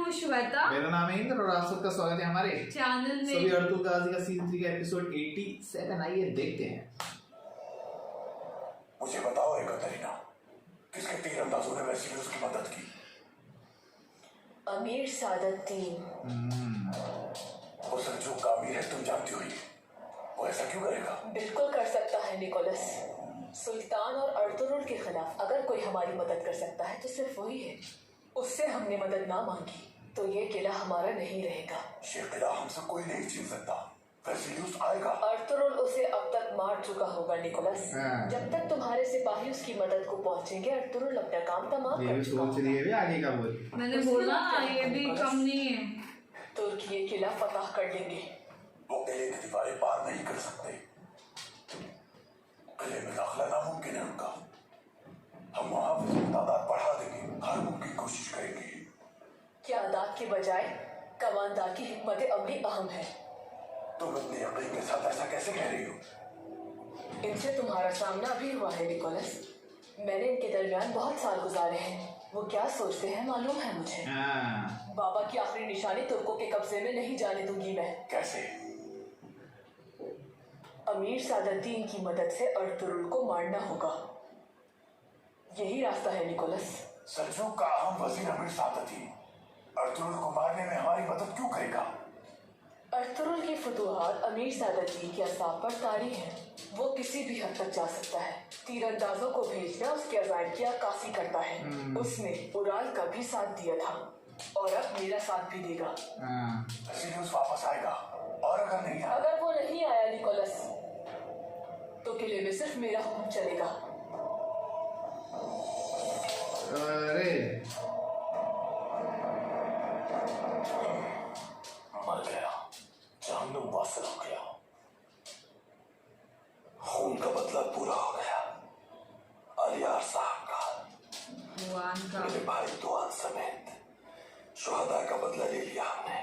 हूँ श्वेता। मेरा नाम है इंद्र और आप सबका स्वागत है हमारे चैनल में। सभी अर्तुल गाजी का सीजन 3 का एपिसोड 87 आइए देखते हैं। मुझे बताओ एकतरीना, किसके तीरंदाजों ने वैसे उसकी मदद की? अमीर सादतदीन। वो सरजू का अमीर है, तुम जानती हो ये। वो ऐसा क्यों करेगा? बिल्कुल कर सकता है निकोलस। सुल्तान और अर्तुगरुल के खिलाफ अगर कोई हमारी मदद कर सकता है तो सिर्फ वही है। उससे हमने मदद ना मांगी तो ये किला हमारा नहीं रहेगा। ये किला हमसे कोई नहीं छीन सकता। वेसिलियस आएगा। अर्तुगरुल उसे अब तक मार चुका होगा निकोलस। हाँ। जब तक तुम्हारे सिपाही उसकी मदद को पहुंचेंगे अर्तुगरुल अपना काम तमाम ये कर भी चुका सोच रही है भी आगे का बोल। मैंने बोला ये भी कम नहीं है। तुर्क ये किला फतह कर लेंगे। वो किले की दीवारें पार नहीं कर सकते। किले में दाखिला नामुमकिन है उनका। हम वहां तादाद बढ़ा देंगे, हर मुमकिन कोशिश करेंगे। क्या आदात के बजाय कमांडर की हिकमत अमली अहम है। तुम इतने यकीन के साथ ऐसा कैसे कह रही हो? इनसे तुम्हारा सामना भी हुआ है निकोलस। मैंने इनके दरमियान बहुत साल गुजारे हैं। वो क्या सोचते हैं मालूम है मुझे। हाँ। बाबा की आखिरी निशानी तुर्कों के कब्जे में नहीं जाने दूंगी मैं। कैसे? अमीर सादतदीन की मदद से अर्तुगरुल को मारना होगा। यही रास्ता है निकोलस। सल्जूक का अहम वजीर अमीर सादतदीन अर्तुगरुल को मारने में हमारी मदद क्यों करेगा? अर्तुगरुल की फतूहात अमीर सादतदीन के असाब पर तारी है। वो किसी भी हद तक जा सकता है। तीरंदाजों को भेजना उसके अज़ाइम की अक्कासी करता है। उसने उराल का भी साथ दिया था और अब मेरा साथ भी देगा। वेसिलियस वापस आएगा और अगर नहीं आया? अगर वो नहीं आया निकोलस तो किले में सिर्फ मेरा हुक्म चलेगा। अरे मर गया, जहन्नुम वासिल हो गया। खून का बदला पूरा हो गया। अलियार साहब का, मेरे भाई दुआन समेत शुहदा का बदला ले लिया हमने।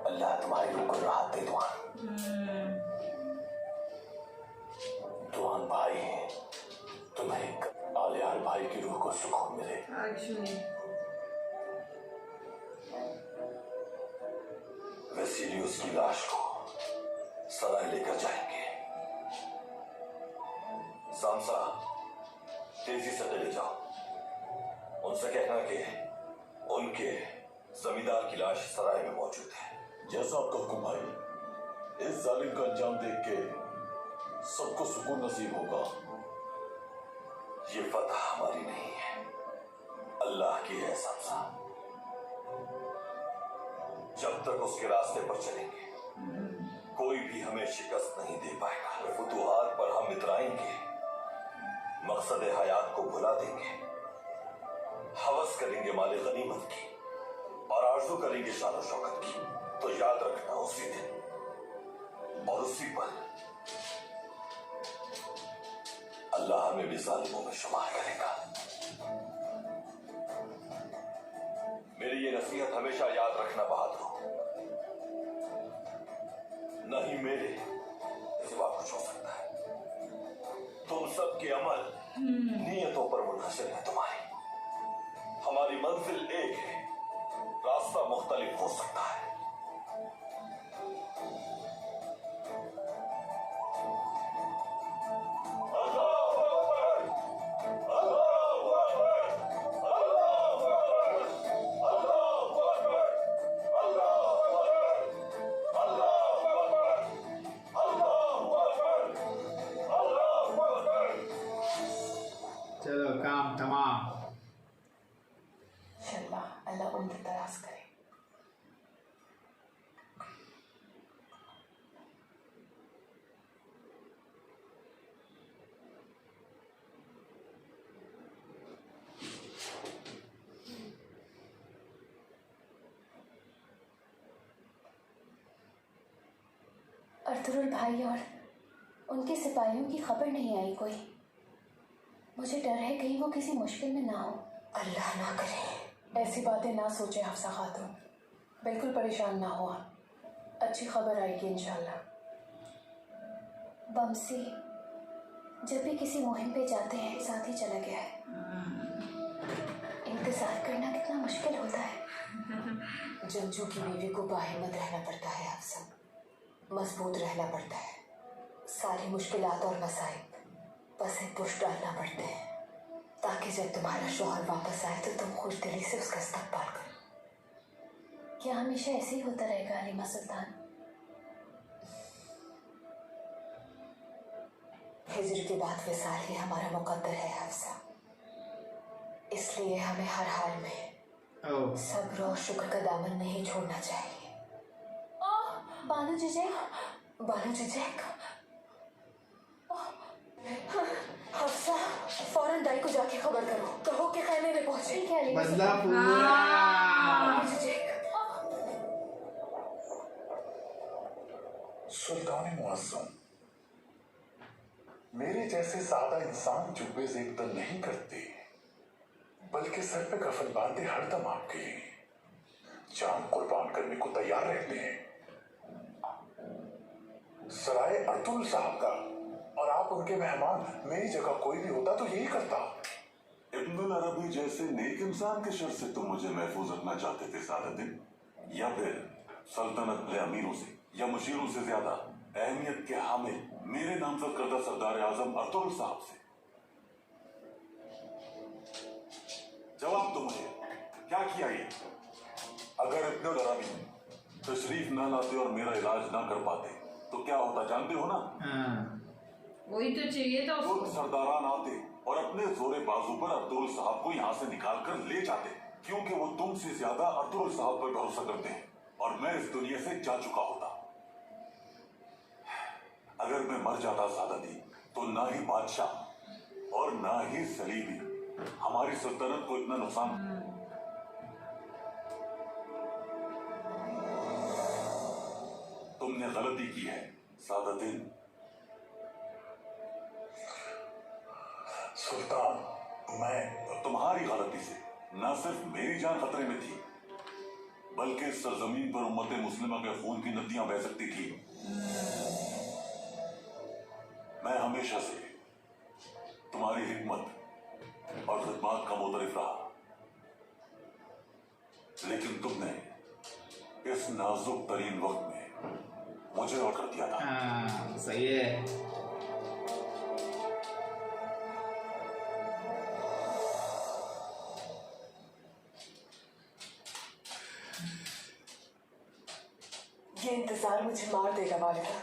अल्लाह तुम्हारी रूह को राहत दे दुआन। दुआन भाई, तुम्हें आलियार भाई की रूह को सुकून मिले। वेसिलियस की लाश को सराय लेकर जाएंगे। सांसा, तेजी से ले जाओ। उनसे कहना कि उनके जमींदार की लाश सराय में मौजूद है। जैसा आपका हुक्म भाई। इस जालिम का अंजाम देख के सबको सुकून नसीब होगा। ये फतह हमारी नहीं है, अल्लाह की है सांसा। जब तक उसके रास्ते पर चलेंगे कोई भी हमें शिकस्त नहीं दे पाएगा। फतूहात पर हम इतराएंगे, मकसद हयात को भुला देंगे, हवस करेंगे माले गनीमत की और आरज़ू करेंगे शान शौकत की। तो याद रखना, उसी दिन और उसी पल अल्लाह हमें भी जालिमों में शुमार करेगा। मेरी ये नसीहत हमेशा याद रखना बहादुर। नहीं मेरे सिवा कुछ हो सकता है। तुम सबके अमल नियतों पर मुनहसर है तुम्हारी। हमारी मंजिल एक है, रास्ता मुख्तलिफ हो सकता है। चलो काम तमाम। अल्लाह उम्र दराज करे। अर्तुगरुल भाई और उनके सिपाहियों की खबर नहीं आई कोई। मुझे डर है कहीं वो किसी मुश्किल में ना हो। अल्लाह ना करे। ऐसी बातें ना सोचे हफ्सा खातून। बिल्कुल परेशान ना हो। अच्छी खबर आएगी इंशाल्लाह। बमसी जब भी किसी मुहिम पे जाते हैं साथ ही चला गया है। इंतजार करना कितना मुश्किल होता है। जंजू की बीवी को बाहिम्मत रहना पड़ता है अफसा, मजबूत रहना पड़ता है। सारी मुश्किलात और मसाइब बस एक पुश डालना पड़ते हैं ताकि जब तुम्हारा शौहर वापस आए तो तुम खुश दिली से उसका इस्तकबाल करो। क्या हमेशा ऐसे ही होता रहेगा हलीमा सुल्तान? हिजर के बाद विसाल ही हमारा मुकद्दर है हफ्सा, इसलिए हमें हर हाल में ओह सब्र और शुक्र का दामन नहीं छोड़ना चाहिए। बानू जीजे, बानू जीजेक, हफ्सा फौरन दाई को जाके खबर करो, कहो कि खैमे में पहुंचे। ठीक है हलीमा बदला सुल्तान। पूरा। जीजेक, सुल्तान मुअज्जम, मेरे जैसे सादा इंसान जुब्बे से एकदम नहीं करते, बल्कि सर पे कफन बांधे हरदम आपके लिए जान कुर्बान करने को तैयार रहते हैं। सराय अर्तुल साहब का और आप उनके मेहमान, मेरी जगह कोई भी होता तो यही करता। इब्नुल अरबी जैसे नेक इंसान के शर से तुम मुझे महफूज रखना चाहते थे सादतिन, या फिर सल्तनत के अमीरों से या मुशीरों से ज्यादा अहमियत के हामिल मेरे नामजद करदा सरदार आजम अर्तुल साहब से? जवाब दो मुझे, क्या किया ये? अगर इब्नुल अरबी तशरीफ ना लाते और मेरा इलाज ना कर पाते तो क्या होता जानते हो ना? हाँ वही तो चाहिए था तुम उसको। सरदारान आते और अपने जोरे बाजू पर अब्दुल साहब को यहाँ से निकाल कर ले जाते, क्योंकि वो तुमसे ज्यादा अब्दुल साहब पर भरोसा करते हैं और मैं इस दुनिया से जा चुका होता। अगर मैं मर जाता सादती तो ना ही बादशाह और ना ही सलीबी हमारी सल्तनत को इतना नुकसान। तुमने गलती की है सादतीन। सुल्तान, मैं तुम्हारी गलती से न सिर्फ मेरी जान खतरे में थी, बल्कि इस सरजमीन पर उम्मत मुस्लिमा के खून की नदियां बह सकती थी। मैं हमेशा से तुम्हारी हिकमत और खिदमत का मोतरिफ रहा, लेकिन तुमने इस नाजुक तरीन वक्त में मुझे और कर दिया था। हाँ सही है। ये इंतजार मुझे मार देगा वालिदा।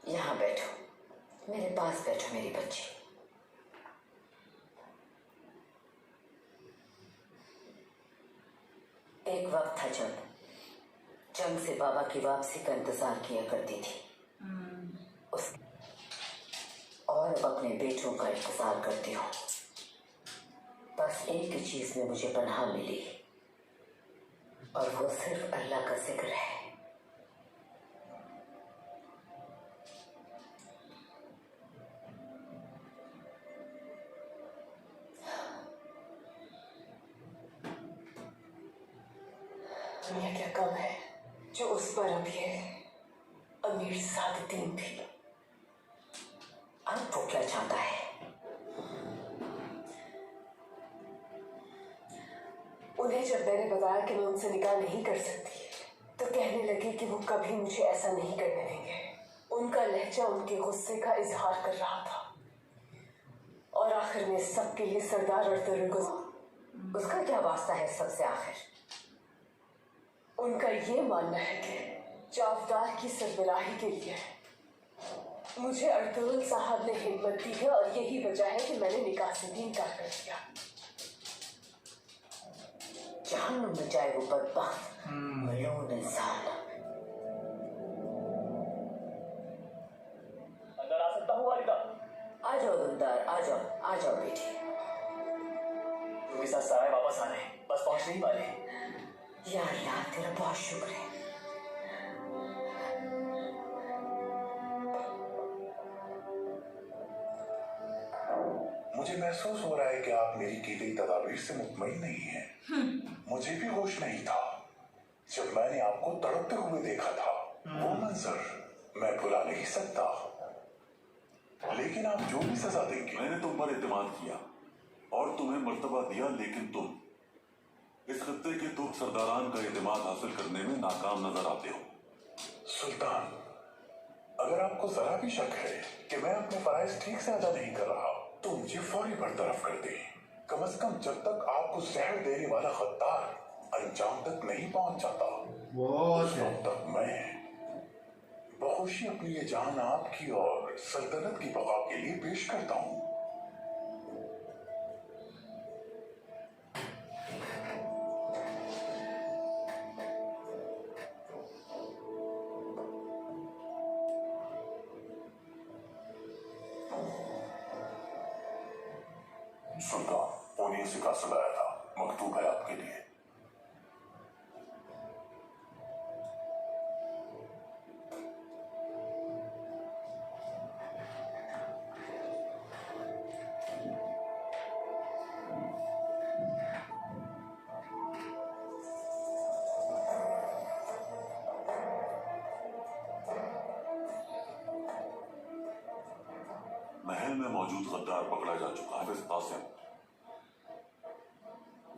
यहाँ बैठो, मेरे पास बैठो मेरी बच्ची। एक वक्त था जब जंग से बाबा की वापसी का इंतजार किया करती थी उस और अब अपने बेटों का इंतजार करती हूँ। बस एक ही चीज में मुझे पनाह मिली और वो सिर्फ अल्लाह का जिक्र है। दुनिया क्या कम है जो उस पर अब ये अमीर सादतीन थी। अब वो क्या चाहता है? उन्हें जब मैंने बताया कि मैं उनसे निकाह नहीं कर सकती तो कहने लगी कि वो कभी मुझे ऐसा नहीं करने देंगे। उनका लहजा उनके गुस्से का इजहार कर रहा था और आखिर में सबके लिए सरदार अर्तुगरुल को उसका क्या वास्ता है सबसे आखिर? उनका ये मानना है कि जाफदार की सरबराही के लिए मुझे अर्तुगरुल साहब ने हिम्मत दी है और यही वजह है कि मैंने निकाह से भी इनकार कर दिया। जहन्नुम में जाए वो बदबख्त मलून इंसान। अंदर आ सकता हूँ वालिदा? आ जाओ दुलदार, आ जाओ बेटी। उनके साथ सराय वापस आ रहे हैं, बस पहुंचने ही वाले हैं। या अल्लाह तेरा बहुत शुक्र है। मुझे महसूस हो रहा है कि आप मेरी की गई तदाबीर से मुतमईन नहीं हैं। मुझे भी होश नहीं था जब मैंने आपको तड़पते हुए देखा था। वो मंजर मैं भुला नहीं सकता, लेकिन आप जो भी सजा देंगे, मैंने तुम पर एतमाद किया और तुम्हें मर्तबा दिया, लेकिन तुम इस खत्ते के तुर्क सरदारान का एतमाद हासिल करने में नाकाम नजर आते हो। सुल्तान, अगर आपको जरा भी शक है कि मैं अपने फराइज ठीक से अदा नहीं कर रहा तो मुझे फौरी बरतरफ कर दे। कम से कम जब तक आपको जहर देने वाला गद्दार अंजाम तक नहीं पहुंच जाता, उस वक्त तक मैं बखुशी अपनी ये जान आपकी और सल्तनत की बका के लिए पेश करता हूँ। सुल्तान, उन्हीं से का सुनाया था, मकतूब है आपके लिए। महल में मौजूद गद्दार पकड़ा जा चुका है। हाफिज कासिम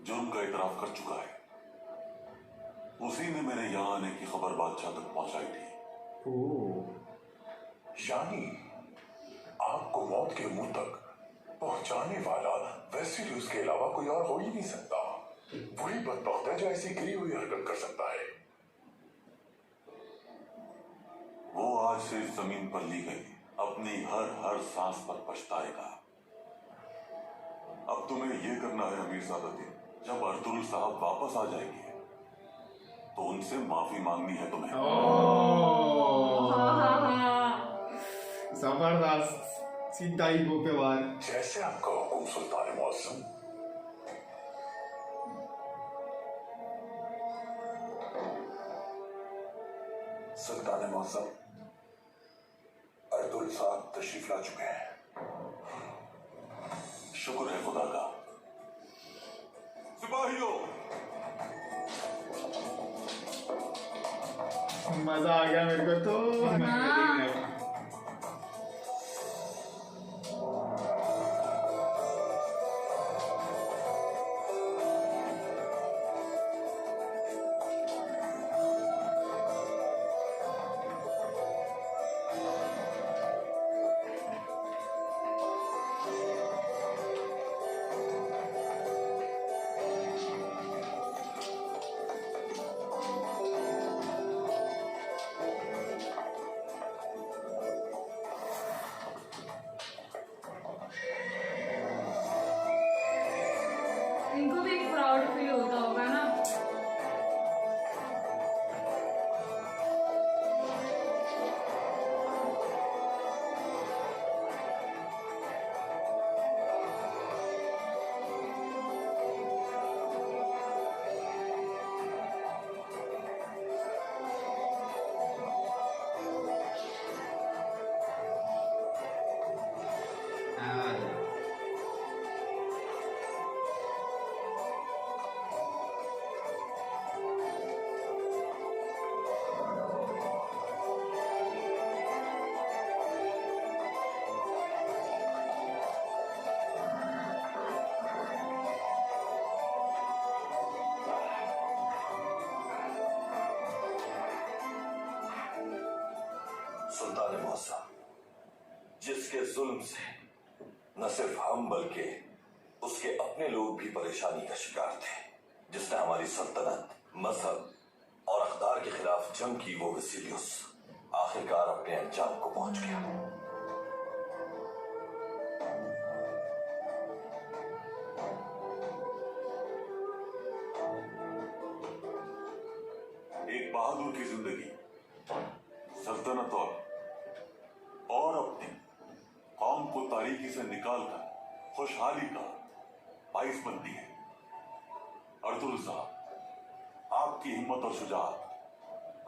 जुर्म का इतराफ कर चुका है। उसी ने मेरे यहाँ आने की खबर बादशाह तक पहुंचाई थी। यानी आपको मौत के मुंह तक पहुंचाने वाला वेसिलियस के अलावा कोई और हो ही नहीं सकता। वही बदबख्त है जो ऐसी गिरी हुई हरकत कर सकता है। वो आज से इस जमीन पर ली गई अपनी हर सांस पर पछताएगा। अब तुम्हें यह करना है अमीर सादुद्दीन, जब अर्तुगरुल साहब वापस आ जाएंगे तो उनसे माफी मांगनी है तुम्हें। जबरदस्त, सीधा ही गो पे वार। जैसे आपका हुक्म सुल्तान मौसम। सुल्तान मौसम, अर्तुगरुल साहब तशरीफ ला चुके हैं। शुक्र है खुदा का। सिपाहियों, मजा आ गया मेरे को तो। इनको भी एक प्राउड फील होता होगा ना। सुल्तान मौसम, जिसके जुल्म से न सिर्फ हम बल्कि उसके अपने लोग भी परेशानी का शिकार थे, जिसने हमारी सल्तनत, मजहब और अखदार के खिलाफ जंग की, वो वेसिलियस आखिरकार अपने अंजाम को पहुंच गया। एक बहादुर की जिंदगी सल्तनत और अपनी कौम को तारीकी से निकालकर खुशहाली का बाइस बनती है। अर्तुगरुल साहब, आपकी हिम्मत और शुजाअत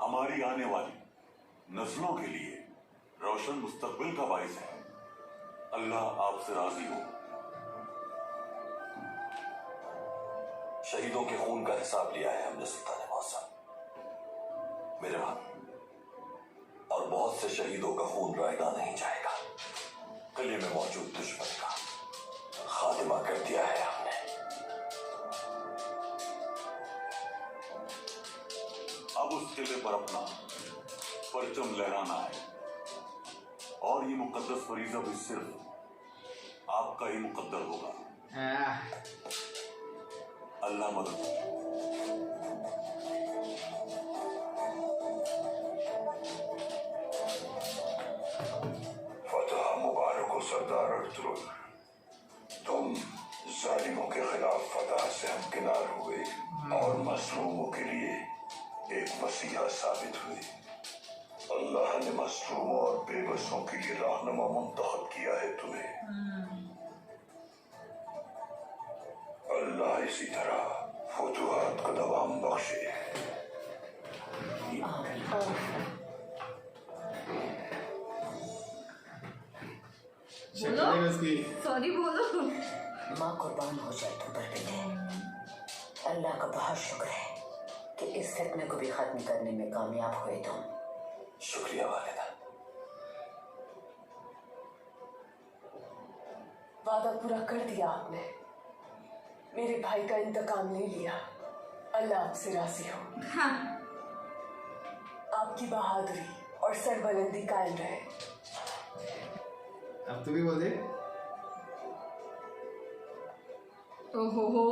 हमारी आने वाली नस्लों के लिए रोशन मुस्तकबिल का बाइस है। अल्लाह आपसे राजी हो। शहीदों के खून का हिसाब लिया है हमने सुल्तान मौसम। मेरे वहां और बहुत से शहीदों का खून रायगा नहीं जाएगा। किले में मौजूद दुश्मन का खात्मा कर दिया है हमने। अब उस किले पर अपना परचम लहराना है और ये मुकद्दस फरीजा भी सिर्फ आपका ही मुकद्दर होगा। अल्लाह मदद। फतह मुबारक हो सरदार अर्तुगरुल, तुम जालिमों के खिलाफ फतह से हमकिनार हुए और मजलूमों के लिए एक मसीहा साबित हुए। अल्लाह ने मजलूमों और बेबसों के लिए रहनुमा मुंतखब किया है तुम्हें। अल्लाह इसी तरह फतूहात को दवाम बख्शे। शक्ल है उसकी। सॉरी बोलो। माँ कुर्बान हो जाए तुम पर बेटे। अल्लाह का बहुत शुक्र है कि इस फितने को भी खत्म करने में कामयाब हुए तुम। शुक्रिया वालिदा। वादा पूरा कर दिया आपने, मेरे भाई का इंतकाम ले लिया। अल्लाह आपसे राजी हो। हाँ। आपकी बहादुरी और सरबलंदी कायम रहे। अब तू भी बोल दे। ओहो।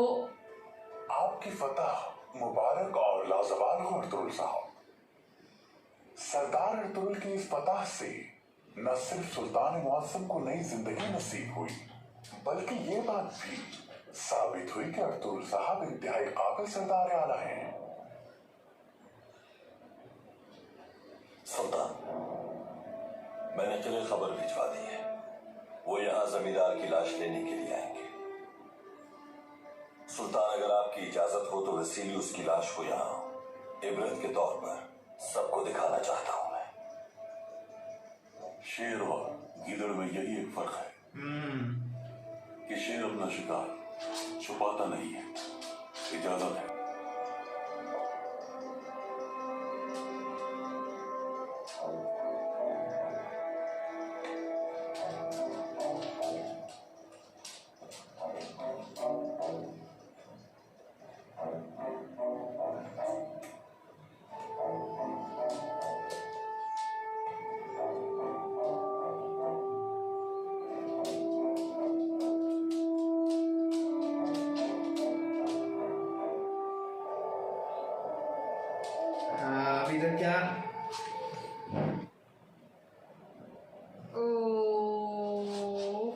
आपकी फतह मुबारक और लाजवाल हो अर्तुगरुल साहब। सरदार अर्तुगरुल की इस फतह से न सिर्फ सुल्तान मुअज्जम को नई जिंदगी नसीब हुई, बल्कि ये बात भी साबित हुई कि अर्तुगरुल साहब इंतहाई काबिल सरदार आला हैं। सुल्तान, मैंने किले खबर भिजवा दी है, वो यहाँ जमींदार की लाश लेने के लिए आएंगे। सुल्तान, अगर आपकी इजाजत हो तो वसीली उसकी लाश को यहाँ इबरत के तौर पर सबको दिखाना चाहता हूं मैं। शेर और गीदड़ में यही एक फर्क है कि शेर अपना शिकार छुपाता नहीं है, इजाजत है। अब इधर क्या? ओ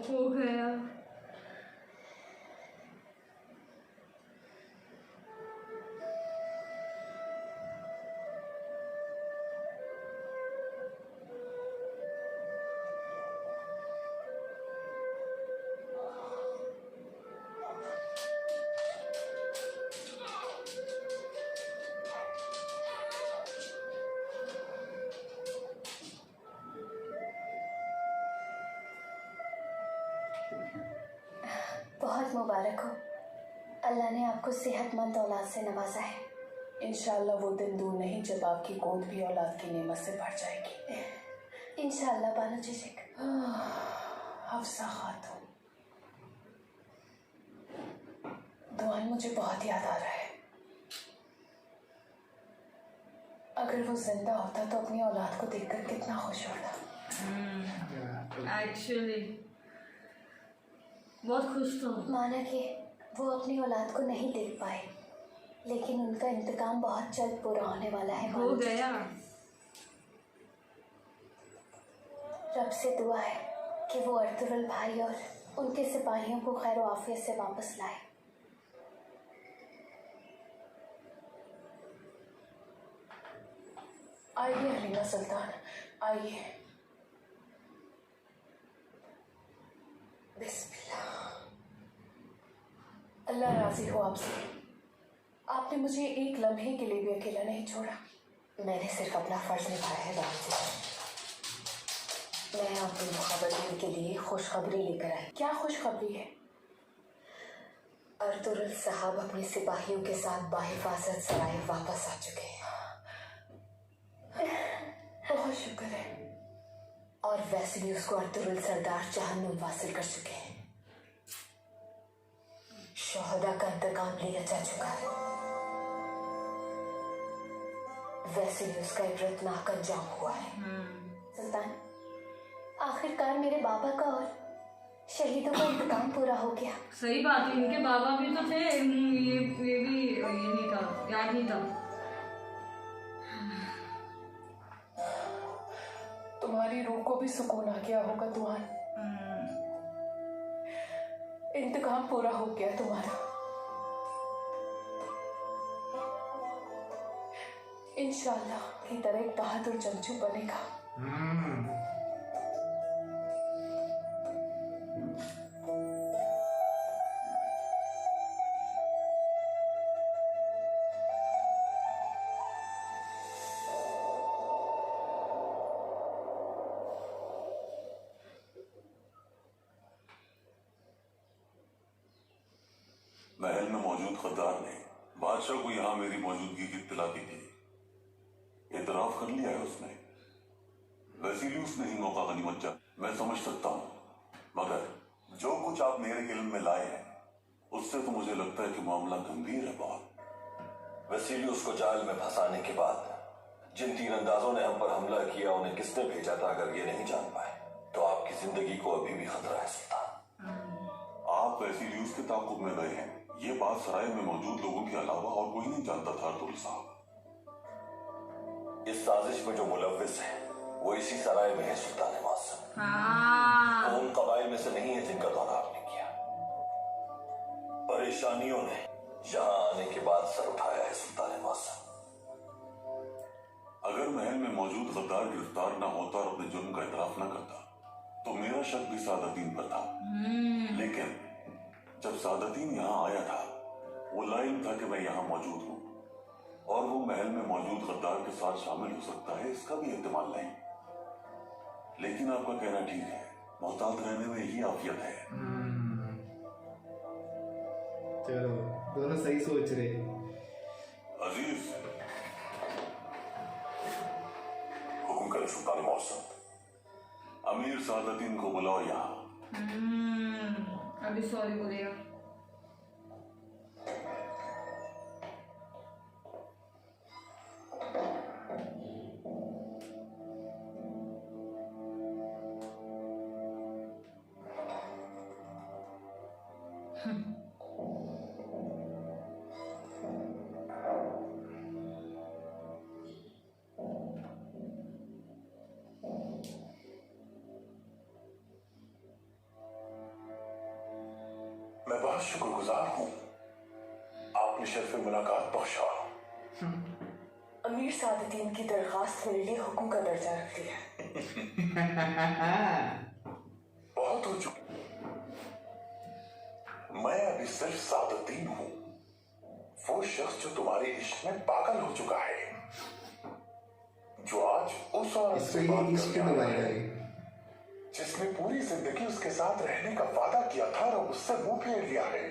हो गया। बहुत मुबारक हो। अल्लाह ने आपको सेहतमंद औलाद से नवाजा है। इंशाअल्लाह वो दिन दूर नहीं जब आपकी गोद भी औलाद की नेमत से भर जाएगी। इंशाअल्लाह बानो चिचिक। हफ्सा खातून, दुआन मुझे बहुत याद आ रहा है। अगर वो जिंदा होता तो अपनी औलाद को देखकर कितना खुश होता। एक्चुअली बहुत खुश तो। माना कि वो अपनी औलाद को नहीं देख पाए, लेकिन उनका इंतकाम बहुत जल्द पूरा होने वाला है। हो गया। रब से दुआ है कि वो अर्तुगरुल भाई और उनके सिपाहियों को खैर आफियत से वापस लाए। आइए हलीमा सुल्तान, आइए। बिस्मिल्लाह। अल्लाह राजी हो आपसे। आपने मुझे एक लम्हे के लिए भी अकेला नहीं छोड़ा। मैंने सिर्फ अपना फर्ज निभाया है बाबू जी। मैं आपको मुखाबरीन के लिए खुशखबरी लेकर आई। क्या खुशखबरी है? अर्तुगरुल साहब अपने सिपाहियों के साथ बाहिफाजत सराय वापस आ चुके हैं। बहुत शुक्र है। और वैसिलियस को अर्तुगरुल सरदार जहन्नुम वासिल कर चुके हैं। शोहदा का इंतकाम लिया जा चुका है। वैसिलियस का इबरतनाक अंजाम हुआ है। सुल्तान, आखिरकार मेरे बाबा का और शहीदों का इंतकाम पूरा हो गया। सही बात है, इनके बाबा भी तो थे। ये भी ये नहीं था, याद नहीं था। तुम्हारी रूह को भी सुकून आ गया होगा दुआन। इंतकाम पूरा हो गया तुम्हारा। इंशाल्लाह की तरह एक बहादुर जंगजू बनेगा। महल में मौजूद गद्दार ने बादशाह को यहाँ मेरी मौजूदगी की इत्तला दी थी। एतराफ कर लिया है उसने। वैसिलियस ने ही मौका गनीमत जा, मैं समझ सकता हूँ, मगर जो कुछ आप मेरे इल्म में लाए हैं उससे तो मुझे लगता है कि मामला गंभीर है बहुत। वैसिलियस को जाल में फंसाने के बाद जिन तीरंदाजों ने हम पर हमला किया उन्हें किसने भेजा था, अगर ये नहीं जान पाए तो आपकी जिंदगी को अभी भी खतरा है सुल्तान। आप वैसिलियस के ताक़ुब में गए हैं, ये बात सराय में मौजूद लोगों के अलावा और कोई नहीं जानता था अर्तुगरुल साहब। इस साजिश में जो मुलव्विस है वो इसी सराय में है सुल्तान मौसम। वो उन कबाइल में से नहीं है जिनका दौरा आपने किया। परेशानियों ने यहाँ आने के बाद सर उठाया है सुल्तान मौसम। अगर महल में मौजूद गद्दार गिरफ्तार न होता और अपने जुर्म का इतराफ न करता तो मेरा शक भी सादतीन पर था। लेकिन जब सादतीन यहाँ आया था वो लाइम था कि मैं यहाँ मौजूद हूँ और वो महल में मौजूद गद्दार के साथ शामिल हो सकता है, इसका भी एहतमाल नहीं। लेकिन आपका कहना ठीक है, मोहतात रहने में ही आफियत है। चलो, दोनों सही सोच रहे। अजीज, हुक्म करे सुल्तान मौसम, अमीर सादतीन को बुलाओ यहाँ। अभी सॉरी बोलेगा। मैं बहुत शुक्रगुजार हूँ, आपने शर्फ मुलाकात बख्शा। अमीर सादतीन की दरखास्त मेरे लिए हुक्म का दर्जा रखती है। बहुत हो चुका, मैं अभी सिर्फ सादतीन हूँ, वो शख्स जो तुम्हारे इश्क में पागल हो चुका है, जो आज उस औरत से बात कर रहा है जिसने पूरी जिंदगी उसके साथ रहने का वादा किया था और उससे मुंह फेर लिया है।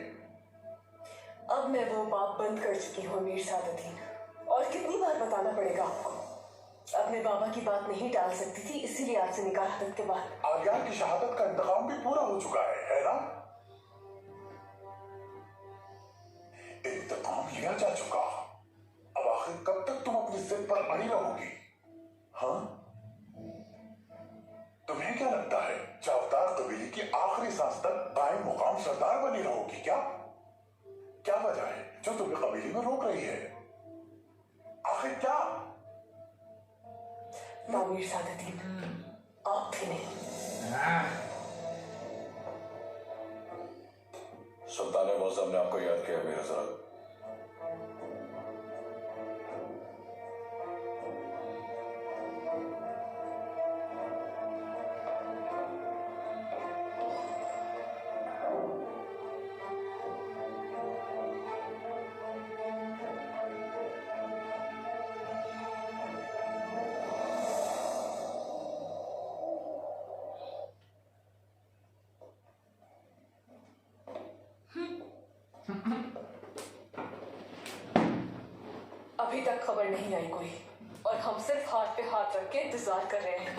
अब मैं वो बात बंद कर चुकी हूँ अमीर सादतीन, और कितनी बार बताना पड़ेगा आपको। अपने बाबा की बात नहीं टाल सकती थी, इसीलिए आपसे निकाह हदत के बाद आर्या की शहादत का इंतकाम भी पूरा हो चुका है ना? इंतकाम लिया जा चुका। अब आखिर कब तक तुम अपनी जिद पर अड़ी रहोगी? हाँ, तुम्हें क्या लगता है चावतार कबीले की आखिरी सांस तक कायम मुकाम सरदार बनी रहोगी क्या? क्या वजह है जो तुम्हें कबीले में रोक रही है? आखिर क्या? अमीर सादतीन, आप भी नहीं। सुल्तान मौसम ने आपको याद किया मेरे हजरत। अभी तक खबर नहीं आई कोई, और हम सिर्फ हाथ पे हाथ रख के इंतजार कर रहे हैं।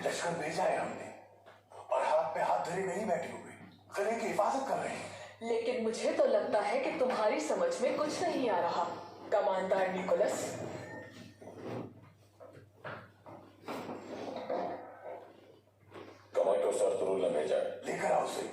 लश्कर भेजा है हमने और हाथ पे हाथ धरे नहीं बैठे हुए, किले की हिफाजत कर रहे हैं। लेकिन मुझे तो लगता है कि तुम्हारी समझ में कुछ नहीं आ रहा, कमांडर निकोलस। कमांडर सर तुरुल ने भेजा है, लेकर आओ उसे।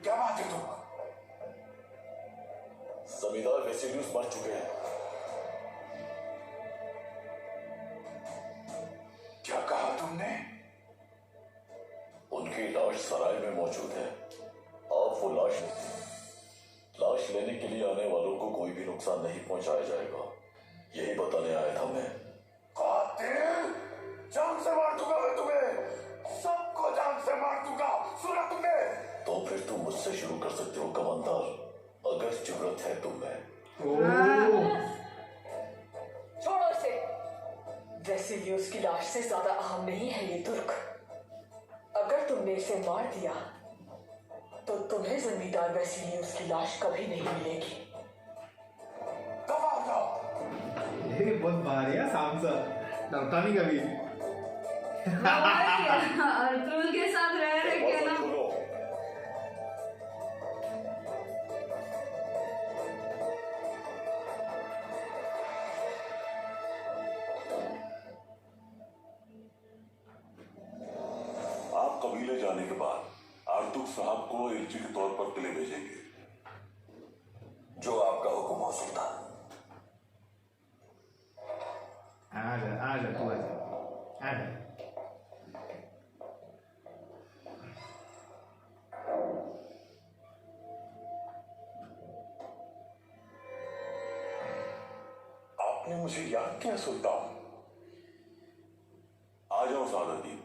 क्या बात है तुम? जमींदार वेसिलियस मर चुके हैं। क्या कहा तुमने? उनकी लाश सराय में मौजूद है। आप वो लाश लेने के लिए आने वालों को कोई भी नुकसान नहीं पहुंचाया जाएगा, यही बताने आया था मैं। कातिल! जान से मार दूंगा मैं तुम्हें, सबको जान से मार दूंगा, सुना तुमने? तो फिर तुम मुझसे शुरू कर सकते हो कमांडर, अगर जरूरत है तुम्हें। छोड़ो इसे। वेसिलियस की लाश से ज्यादा अहम नहीं है ये तुर्क। अगर तुमने इसे मार दिया तो तुम्हें जमींदार वेसिलियस की लाश कभी नहीं मिलेगी। दबाओ जाओ। ये बहुत भारी है सांसा, डरता नहीं कभी। अर्तुल के साथ रह रहे के ना। आप कबीले जाने के बाद आर्तुक साहब को एलची के तौर पर किले भेजेंगे। जो आपका हुक्म हो सुल्तान। आजा तू आजा। आपने मुझे याद किया सुल्तान। आ जाओ सादती।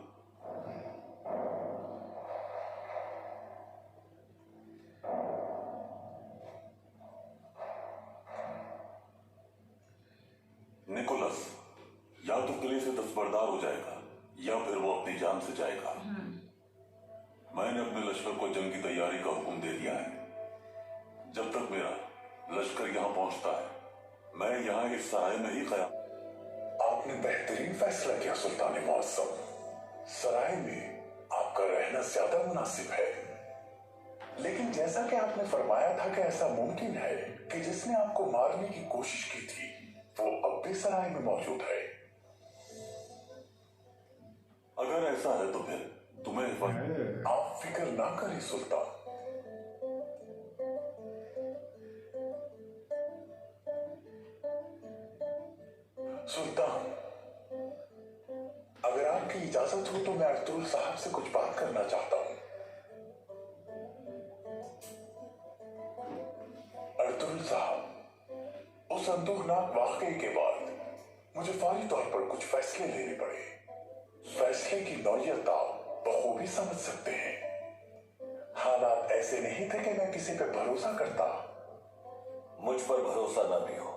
निकोलस या तो किले से दस्तबरदार हो जाएगा या फिर वो अपनी जान से जाएगा। मैंने अपने लश्कर को जंग की तैयारी का हुक्म दे दिया है। जब तक मेरा लश्कर यहाँ पहुंचता है मैं यहाँ इस सराय में ही कया। आपने बेहतरीन फैसला किया सुल्तान मुअज्जम। सराय में आपका रहना ज्यादा मुनासिब है। लेकिन जैसा कि आपने फरमाया था कि ऐसा मुमकिन है कि जिसने आपको मारने की कोशिश की थी वो अब भी सराय में मौजूद है। अगर ऐसा है तो फिर तुम्हें आप फिक्र ना करें सुल्तान। सुल्तान, अगर आपकी इजाजत हो तो मैं अर्तुल साहब से कुछ बात करना चाहता हूं। अर्तुल साहब, उस अंदोखनाक वाकये के बाद मुझे फौरी तौर पर कुछ फैसले लेने पड़े। फैसले की नौयत आप बखूबी समझ सकते हैं। हालात ऐसे नहीं थे कि मैं किसी पे भरोसा करता। मुझ पर भरोसा ना भी हो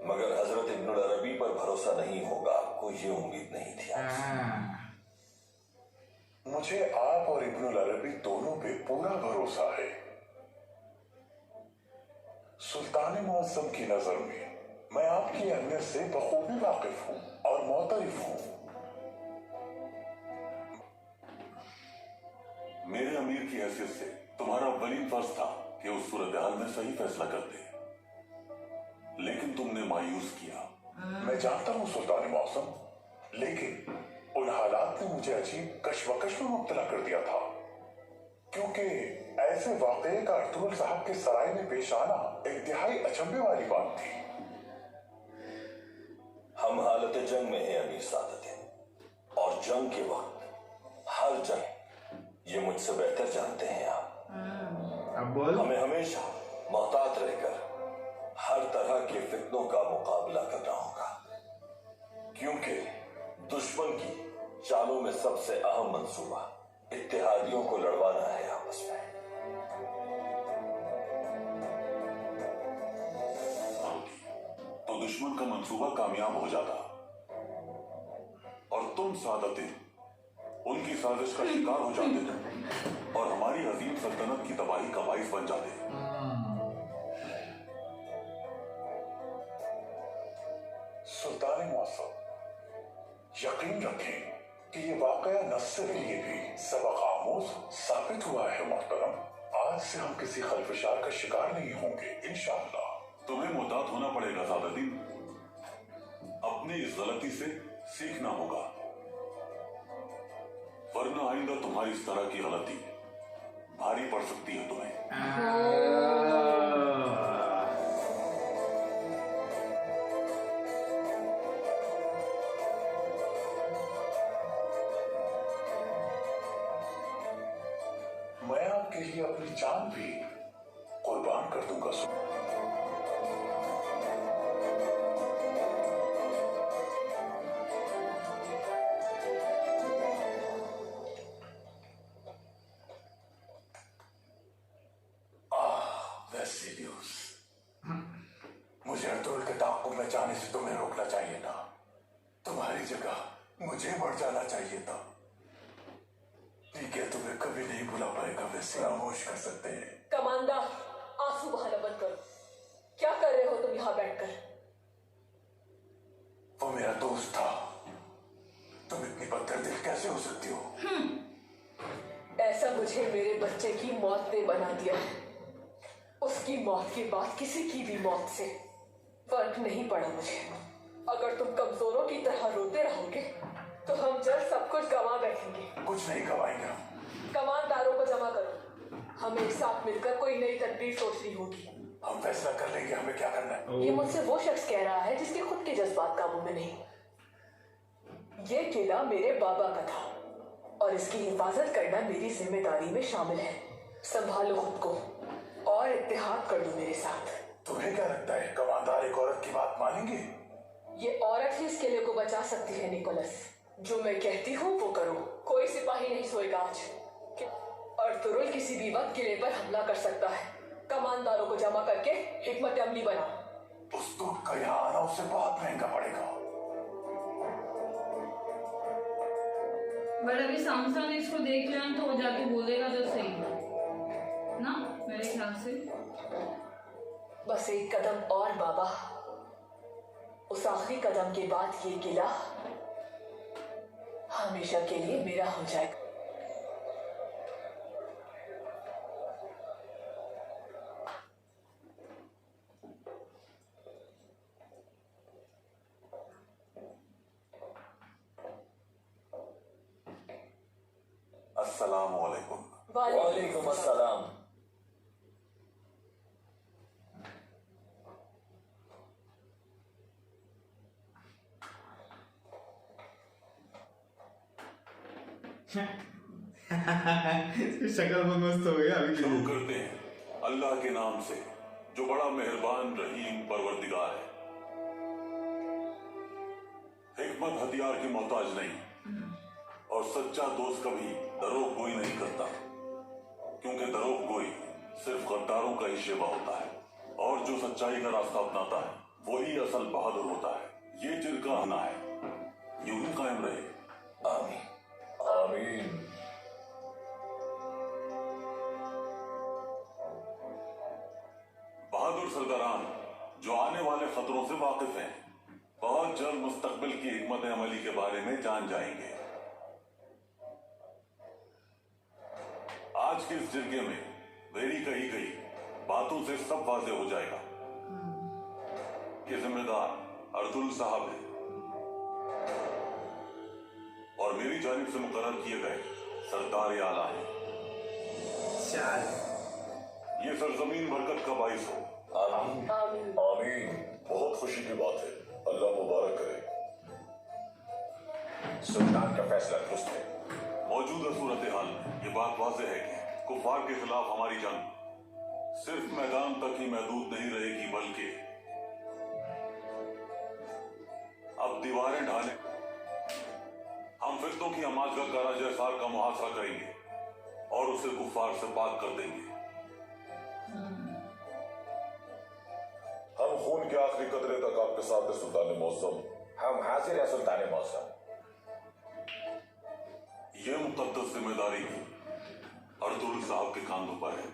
मगर हजरत इब्नुल अरबी पर भरोसा नहीं होगा, आपको ये उम्मीद नहीं थी आपसे। मुझे आप और इब्नुल अरबी दोनों पे पूरा भरोसा है। सुल्तान मुअज्जम की नजर में मैं आपकी अहमियत से बखूबी वाकिफ हूं और मोतरिफ हूं। मेरे अमीर की हैसियत से तुम्हारा अव्वलीन फर्ज था कि उस सूरत हाल में सही फैसला करते, लेकिन तुमने मायूस किया। मैं जानता हूं सुल्तान मुअज्जम, लेकिन उन हालात ने मुझे अजीब कश्मकश में मुब्तला कर दिया था, क्योंकि ऐसे वाकये का अर्तुगरुल साहब के सराय में पेश आना इंतहाई अचंभे वाली बात थी। हम हालत जंग में हैं अमीर सादत, और जंग के वक्त हर जंग ये मुझसे बेहतर जानते हैं आप। अब बोल। हमें हमेशा मोहतात रहकर हर तरह के फितनों का मुकाबला करना होगा, क्योंकि दुश्मन की चालों में सबसे अहम मंसूबा इत्तेहादियों को लड़वाना है आपस में। तो दुश्मन का मंसूबा कामयाब हो जाता तुम सादते उनकी साजिश का शिकार हो जाते थे और हमारी अजीम सल्तनत की तबाही का बाइस बन जाते। सुल्तान मौसम, यकीन रखें कि ये वाकया नस्र के लिए भी सबक आमूज साबित हुआ है मोहतरम। आज से हम किसी खलफशार का शिकार नहीं होंगे इंशाअल्लाह। तुम्हें मुहतात होना पड़ेगा सादतीन, अपनी इस गलती से सीखना होगा, वरना आइंदा तुम्हारी इस तरह की गलती भारी पड़ सकती है तुम्हें। मैं आपके लिए अपनी जान भी कुर्बान कर दूंगा। वैसी न्यूज़। मुझे अर्तुगरुल के ताक़ुब में जाने से तुम्हें रोकना चाहिए था। तुम्हारी जगह मुझे बढ़ जाना चाहिए था। ठीक है, तुम्हें कभी नहीं भुला पाएगा। वैसे खामोश कर सकते हैं। कमांडर, आंसू बहाना बंद करो। क्या कर रहे हो तुम यहाँ बैठकर? वो मेरा दोस्त था। तुम इतनी बददिल कैसे हो सकती हो? ऐसा मुझे मेरे बच्चे की मौत ने बना दिया है। उसकी मौत के बाद किसी की भी मौत से फर्क नहीं पड़ा मुझे। अगर तुम कमजोरों की तरह रोते रहोगे तो हम जल्द सब कुछ गंवा बैठेंगे। कुछ नहीं गंवाएंगे हम। कमांडरों को जमा करो। हमें एक साथ मिलकर कोई नई तदबीर सोचनी होगी। हम फैसला कर लेंगे हमें क्या करना है। ये मुझसे वो शख्स कह रहा है जिसके खुद के जज्बात काबू में नहीं। ये किला मेरे बाबा का था और इसकी हिफाजत करना मेरी जिम्मेदारी में शामिल है। संभालो खुद को और इत्तेहाद कर दो मेरे साथ। तुम्हें क्या लगता है कमांडर एक औरत की बात मानेंगे? ये औरत ही इस किले को बचा सकती है निकोलस। जो मैं कहती हूँ वो करो। कोई सिपाही नहीं सोएगा आज। अर्तुगरुल किसी भी वक्त किले पर हमला कर सकता है। कमांडरों को जमा करके हिकमत अमली बनाओ। उस दूत का यहाँ आना उससे बहुत महंगा पड़ेगा। बट अभी सामसा ने इसको देख लिया तो वो जाके बोलेगा तो सही ना, मेरे ख्याल से। बस एक कदम और बाबा। उस आखिरी कदम के बाद ये किला हमेशा के लिए मेरा हो जाएगा। अस्सलाम वालेकुम। वालेकुम अस्सलाम। शक्ल बहुत मस्त हो गया अभी। शुरू करते हैं अल्लाह के नाम से जो बड़ा मेहरबान रहीम परवरदिगार है। हिकमत हथियार की मोहताज नहीं और सच्चा दोस्त कभी दरोग गोई नहीं करता, क्योंकि दरोग गोई सिर्फ गद्दारों का ही शेवा होता है और जो सच्चाई का रास्ता अपनाता है वही असल बहादुर होता है। ये जिनका आना है यूं ही कायम रहे। आमीन आमीन। बहादुर सरदारान जो आने वाले खतरों से वाकिफ हैं, बहुत जल्द मुस्तकबिल की हिकमत अमली के बारे में जान जाएंगे। आज के इस जिरगे में मेरी कही गई बातों से सब वाज़ेह हो जाएगा। ये जिम्मेदार अर्तुगरुल साहब है और मेरी जानिब से मुकर्रर किए गए सरदार आला हैं। ये सरजमीन बरकत का बाइस हो। आमीन आमीन। बहुत खुशी की बात है, अल्लाह मुबारक करे। सुल्तान का फैसला दुरुस्त है। मौजूदा सूरत हाल में ये बात वाज़ेह है कि कुफार के खिलाफ हमारी जंग सिर्फ मैदान तक ही महदूद नहीं रहेगी, बल्कि अब दीवारें ढाले हम फिरतों की अमाजगा काराजसार का मुहासरा करेंगे और उसे कुफार से पाक कर देंगे। हम खून के आखिरी कतरे तक आपके साथ हैं सुल्तान मौसम। हम हाजिर हैं सुल्तान मौसम। ये मुकद्दस जिम्मेदारी भी अर्तुगरुल साहब के कांधों पर है।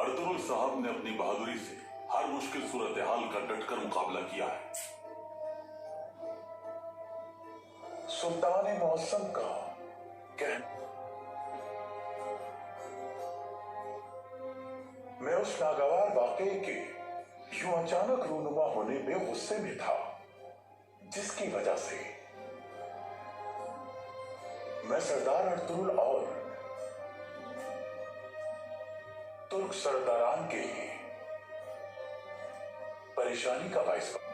अर्तुगरुल साहब ने अपनी बहादुरी से हर मुश्किल सूरत हाल का डटकर मुकाबला किया है। सुल्तान मौसम का मैं उस नागवार वाकये के यूं अचानक रूनुमा होने में गुस्से में था, जिसकी वजह से मैं सरदार अर्तुगरुल और तुर्क सरदारान के परेशानी का बाइस बना।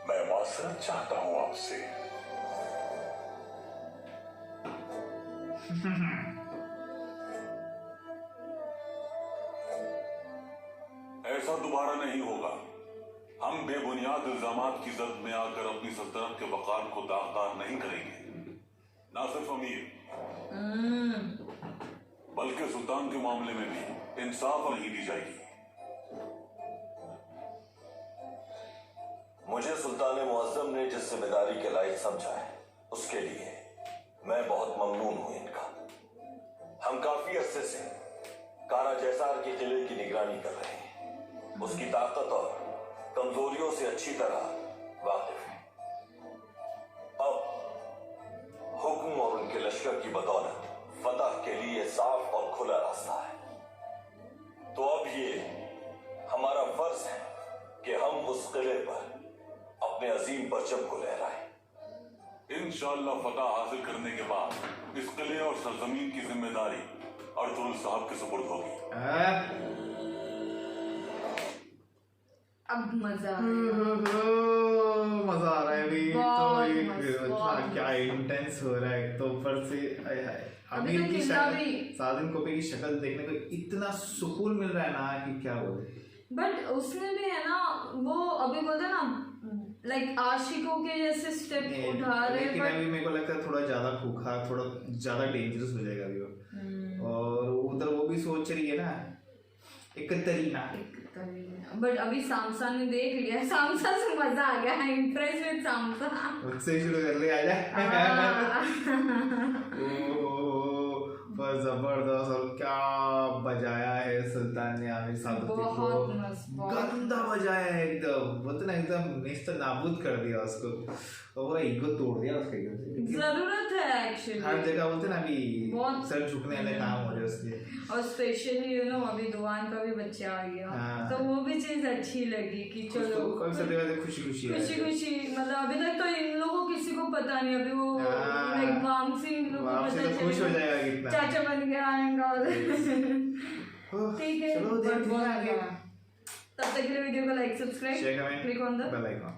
मैं माजरत चाहता हूं आपसे। ऐसा दोबारा नहीं होगा। हम बेबुनियाद इल्जामात की जद में आकर अपनी सल्तनत के वकार को दागदार नहीं करेंगे। ना सिर्फ अमीर बल्कि सुल्तान के मामले में भी इंसाफ नहीं दी जाएगी। मुझे सुल्तान मुअज्जम ने जिस जिम्मेदारी के लायक समझा है, उसके लिए मैं बहुत ममनून हूं इनका। हम काफी अरसे से कारा जैसार के किले की निगरानी कर रहे हैं। उसकी ताकत और कमजोरियों से अच्छी तरह वाकिफ हैं। अब हुक्म और उनके लश्कर की बदौलत फतह के लिए साफ और खुला रास्ता है। तो अब ये हमारा फर्ज है कि हम उस किले पर अपने अजीम परचम को लहराएं। इंशाअल्लाह फतह हासिल करने के बाद इस किले और सरजमीन की जिम्मेदारी अर्तुगरुल साहब के सुपुर्द होगी। अब मजा मजा आ रहा है अभी तो। बहुत क्या इंटेंस हो रहा है। तो ऊपर से अमीर की शक्ल, सादिन कोपे की शक्ल देखने को इतना सुकून मिल रहा है ना कि क्या बोले। बट उसने भी है ना, वो अभी बोलते ना लाइक आशिकों के जैसे स्टेप उठा रहे। लेकिन अभी मेरे को लगता है थोड़ा ज्यादा खूखा, थोड़ा ज्यादा डेंजरस हो जाएगा अभी वो। और उधर वो भी सोच रही है ना एक तरीना। बट अभी सामसा ने देख लिया, सामसा से मजा आ गया, इम्प्रेस विद सामसा। उससे शुरू कर ले, आजा। जबरदस्त। और क्या बजाया है सुल्तान ने आमिर सादुद्दीन को, गंदा बजाया है एकदम। वो तो ना एकदम नेस्त नाबूद कर दिया उसको, और पूरा ईगो तोड़ दिया उसका एकदम। जरूरत है एक्चुअली हर जगह बोलते ना अभी बहुत सर झुकने वाले काम हो रहे उसके। और स्पेशली यू नो अभी दुआन का भी बच्चा आ गया, तो वो भी चीज अच्छी लगी कि चलो खुशी खुशी मतलब अभी तक तो इन लोगों किसी को पता नहीं। अभी वो लाइक वामसी इन लोगों को पता खुश हो जाएगा कितना, चाचा बन गया आएगा। ठीक है, तब तक के लिए वीडियो को like, subscribe, click on the bell icon.